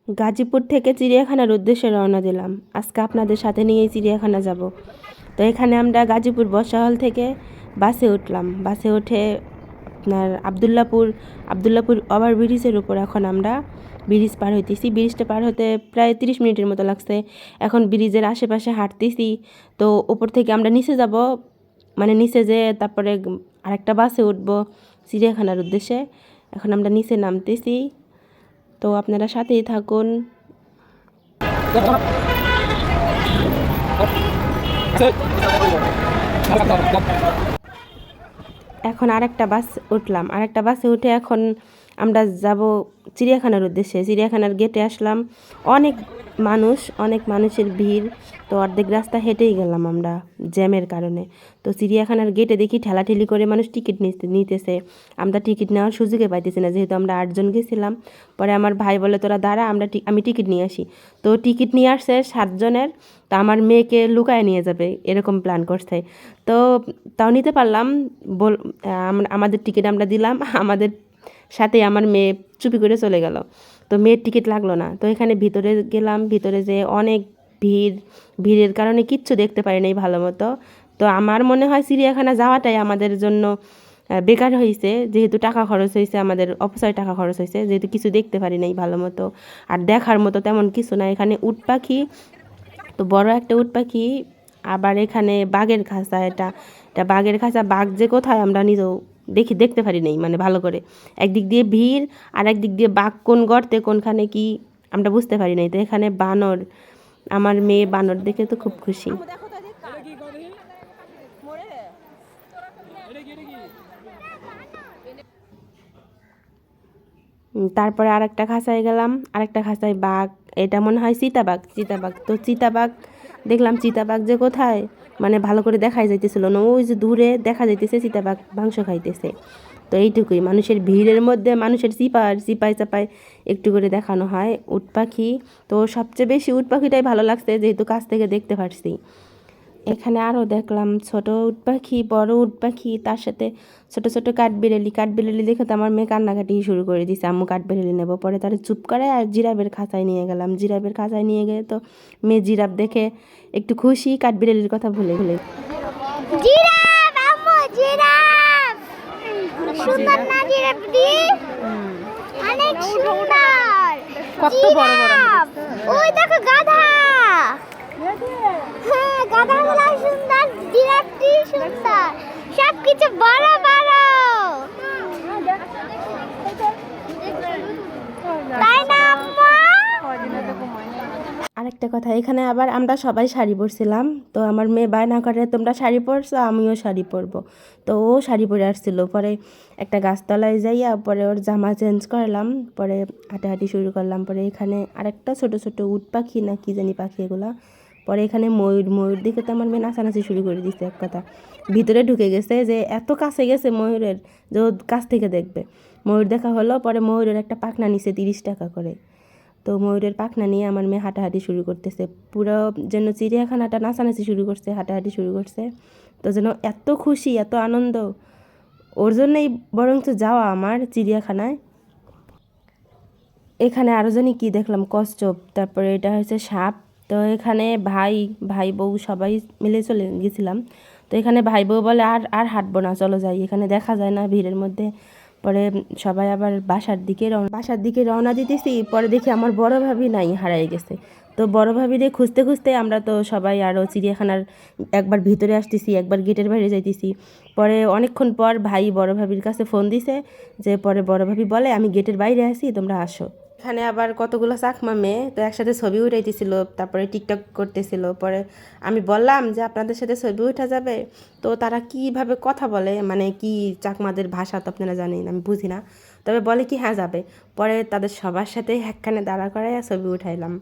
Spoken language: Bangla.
গাজীপুর থেকে চিড়িয়াখানার উদ্দেশ্যে রওনা দিলাম। আজকে আপনাদের সাথে নিয়ে চিড়িয়াখানা যাব। তো এখানে আমরা গাজীপুর বর্ষাহল থেকে বাসে উঠলাম। বাসে উঠে আপনার আবদুল্লাপুর ওভারব্রিজের উপর এখন আমরা ব্রিজ পার হইতেছি। ব্রিজটা পার হতে প্রায় 30 মিনিটের মতো লাগছে। এখন ব্রিজের আশেপাশে হাঁটতেছি। তো উপর থেকে আমরা নিচে যাব, মানে নিচে যে তারপরে আরেকটা বাসে উঠবো চিড়িয়াখানার উদ্দেশ্যে। এখন আমরা নিচে নামতেছি, তো আপনারা সাথেই থাকুন। এখন আরেকটা বাস উঠলাম। আরেকটা বাসে উঠে এখন আমরা যাব চিড়িয়াখানার উদ্দেশ্যে। চিড়িয়াখানার গেটে আসলাম। অনেক মানুষের ভিড়। তো অর্ধেক রাস্তা হেঁটেই গেলাম আমরা জ্যামের কারণে। তো চিড়িয়াখানার গেটে দেখি ঠেলাঠেলি করে মানুষ টিকিট নিতেছে। আমরা টিকিট নেওয়ার সুযোগে পাইতেছি না, যেহেতু আমরা 8 জন গেছিলাম। পরে আমার ভাই বলে, তোরা দাঁড়া, আমি টিকিট নিয়ে আসি। তো টিকিট নিয়ে আসছে 7 জনের। তো আমার মেয়েকে লুকায় নিয়ে যাবে এরকম প্ল্যান করছে। তো তাও নিতে পারলাম। আমাদের টিকিট আমরা দিলাম, আমাদের সাথে আমার মেয়ে চুপি করে চলে গেল। তো মেয়ের টিকিট লাগলো না। তো এখানে ভিতরে গেলাম। ভিতরে যে অনেক ভিড়ের কারণে কিচ্ছু দেখতে পারি নাই ভালো মতো। তো আমার মনে হয় চিড়িয়াখানা যাওয়াটাই আমাদের জন্য বেকার হয়েছে, যেহেতু টাকা খরচ হয়েছে, আমাদের অপচয় টাকা খরচ হয়েছে, যেহেতু কিছু দেখতে পারি নাই ভালো মতো। আর দেখার মতো তেমন কিছু না। এখানে উট পাখি, তো বড় একটা উট পাখি, আবার এখানে বাঘের খাঁচা। এটা বাঘের খাঁচা। বাঘ যে কোথায় আমরা নিজেও দেখতে পারি নাই, মানে ভালো করে। একদিক দিয়ে ভিড়, আর একদিক দিয়ে বাঘ কোন গর্তে কোনখানে কি আমরা বুঝতে পারি নাই। তো এখানে বানর, আমার মেয়ে বানর দেখে তো খুব খুশি। তারপরে আরেকটা খাঁচায় গেলাম। আরেকটা খাঁচায় বাঘ, এটা মনে হয় চিতাবাঘ। তো চিতাবাঘ দেখলাম। চিতাবাঘ যে কোথায় মানে ভালো করে দেখাই যাইতেছিল না। ওই যে দূরে দেখা যাইতেছে চিতাবাঘ মাংস খাইতেছে। তো এইটুকুই। মানুষের ভিড়ের মধ্যে মানুষের চিপায় চাপায় একটু করে দেখানো হয় উট পাখি। তো সবচেয়ে বেশি উট পাখিটাই ভালো লাগছে, যেহেতু কাছ থেকে দেখতে পারছি। এখানে আরও দেখলাম ছোট উট পাখি, বড় উট পাখি, তার সাথে ছোট ছোট কাঠবিড়ালি দেখে তো আমার মেয়ে কান্নাকাটি শুরু করে দিছে, আম্মু কাঠবিড়ালি নেবো। পরে তারা চুপ করে আর জিরাফের খাঁচায় নিয়ে গেলাম। জিরাফের খাঁচায় নিয়ে গেলে তো মেয়ে জিরাফ দেখে একটু খুশি, কাঠবিড়ালির কথা ভুলে জিরাফ আম্মু জিরাফ সুন্দর না? জিরাফটি অনেক সুন্দর। কত বড় বড়। ওই দেখো গাধা। হ্যাঁ, গাধাগুলো সুন্দর, জিরাফটি সুন্দর, সবকিছু বড় বড়, তাই না আম্মু? আরেকটা কথা, এখানে আবার আমরা সবাই শাড়ি পরছিলাম। তো আমার মেয়ে বায়না করে, তোমরা শাড়ি পরছো, আমিও শাড়ি পরবো। তো ও শাড়ি পরে আসছিল। পরে একটা গাছতলায় যাইয়া পরে ওর জামা চেঞ্জ করলাম। পরে হাঁটাহাঁটি শুরু করলাম। পরে এখানে আরেকটা ছোট ছোট উট পাখি না কি জানি পাখি এগুলা। পরে এখানে ময়ূর দেখে তো আমার মেয়ে নাচানাচি শুরু করে দিচ্ছে। এক কথা, ভিতরে ঢুকে গেছে, যে এত কাছে গেছে ময়ূরের, যে ও কাছ থেকে দেখবে। ময়ূর দেখা হলো। পরে ময়ূরের একটা পাখনা নিছে 30 টাকা করে। তো ময়ূরের পাখনা নিয়ে আমার মেয়ে হাঁটাহাঁটি শুরু করতেছে। পুরো যেন চিড়িয়াখানাটা নাচানাচি শুরু করছে, হাঁটাহাঁটি শুরু করছে। তো যেন এত খুশি, এত আনন্দ, ওর জন্যই বরঞ্চ যাওয়া আমার চিড়িয়াখানায়। এখানে আরও জানি কি দেখলাম, কচ্ছপ, তারপরে এটা হচ্ছে সাপ। তো এখানে ভাই বউ সবাই মিলে চলে গেছিলাম। তো এখানে ভাই বউ বলে, আর হাঁটবো না, চলো যাই, এখানে দেখা যায় না ভিড়ের মধ্যে। পরে সবাই আবার বাসার দিকে রওনা দিতেছি। পরে দেখি আমার বড় ভাবি নাই, হারাই গেছে। তো বড় ভাবিরে খুঁজতে খুঁজতে আমরা তো সবাই আরও চিড়িয়াখানার একবার ভিতরে আসতেছি, একবার গেটের বাইরে যাইতেছি। পরে অনেকক্ষণ পর ভাই বড় ভাবির কাছে ফোন দিছে, যে পরে বড় ভাবি বলে, আমি গেটের বাইরে আছি, তোমরা আসো। এখানে আবার কতগুলো চাকমা মেয়ে তো একসাথে ছবি উঠাইতেছিল, তারপরে টিকটক করতেছিল। পরে আমি বললাম যে আপনাদের সাথে ছবি উঠা যাবে? তো তারা কিভাবে কথা বলে, মানে কি চাকমাদের ভাষা তো আপনারা জানেন, আমি বুঝি না। তবে বলে কি হ্যাঁ যাবে। পরে তাদের সবার সাথে একখানে দাঁড়া করায় ছবি উঠাইলাম।